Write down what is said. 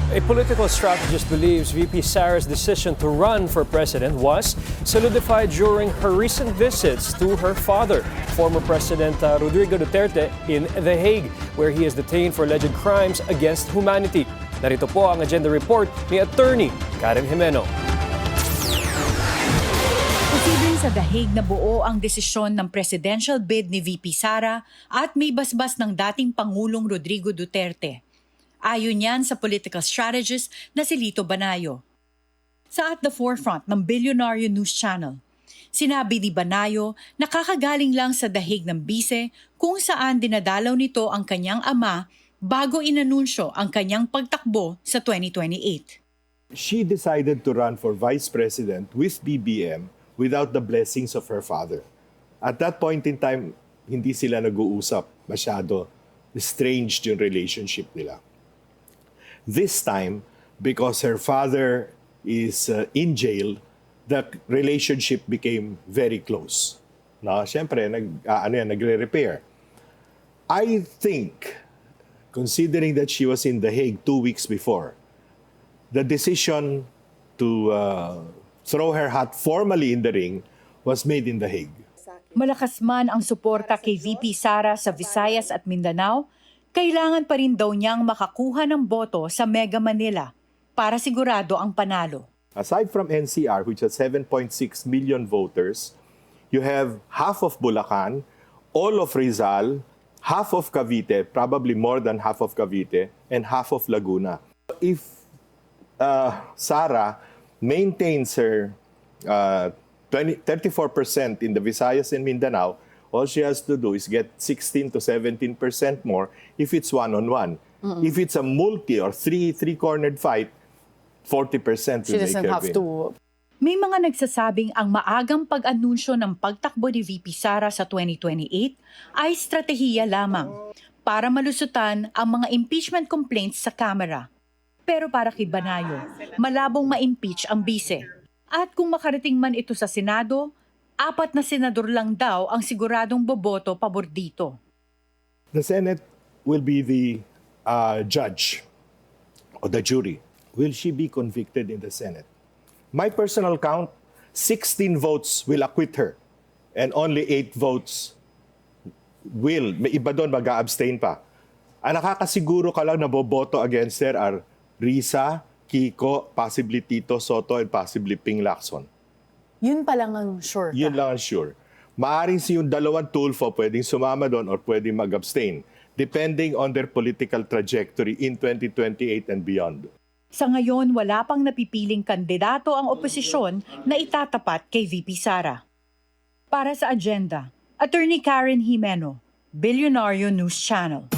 A political strategist believes VP Sara's decision to run for president was solidified during her recent visits to her father, former President Rodrigo Duterte, in The Hague, where he is detained for alleged crimes against humanity. Narito po ang agenda report ni Attorney Karen Jimeno. Posibleng sa The Hague na buo ang desisyon ng presidential bid ni VP Sara at may basbas ng dating Pangulong Rodrigo Duterte. Ayon yan sa political strategist na si Lito Banayo. Sa At the Forefront ng Bilyonaryo News Channel, sinabi ni Banayo na kakagaling lang sa The Hague ng bise kung saan dinadalaw nito ang kanyang ama bago inanunsyo ang kanyang pagtakbo sa 2028. She decided to run for vice president with BBM without the blessings of her father. At that point in time, hindi sila nag-uusap masyado. Estranged yung relationship nila. This time, because her father is in jail, the relationship became very close. No, siyempre, nagre-repair. I think, considering that she was in The Hague 2 weeks before, the decision to throw her hat formally in the ring was made in The Hague. Malakas man ang suporta kay VP Sara sa Visayas at Mindanao, kailangan pa rin daw niyang makakuha ng boto sa Mega Manila para sigurado ang panalo. Aside from NCR, which has 7.6 million voters, you have half of Bulacan, all of Rizal, half of Cavite, probably more than half of Cavite, and half of Laguna. If Sara maintains her 34% in the Visayas and Mindanao, all she has to do is get 16 to 17% more if it's one-on-one. If it's a multi or three-cornered fight, 40% She doesn't have to. May mga nagsasabing ang maagang pag-anunsyo ng pagtakbo ni VP Sara sa 2028 ay estratehiya lamang para malusutan ang mga impeachment complaints sa Kamara. Pero para kay Banayo, malabong ma-impeach ang bise. At kung makarating man ito sa Senado, 4 na senador lang daw ang siguradong boboto pabor dito. The Senate will be the judge or the jury. Will she be convicted in the Senate? My personal count, 16 votes will acquit her and only 8 votes will. May iba doon mag-a-abstain pa. Ang nakakasiguro ka lang na boboto against her are Risa, Kiko, possibly Tito Soto, and possibly Ping Lacson. Yun pa lang ang sure ka. Yun lang ang sure. Maaring si yung dalawang Tulfo pwedeng sumama doon or pwedeng mag-abstain, depending on their political trajectory in 2028 and beyond. Sa ngayon, wala pang napipiling kandidato ang oposisyon na itatapat kay VP Sara. Para sa agenda, Attorney Karen Jimeno, Bilyonaryo News Channel.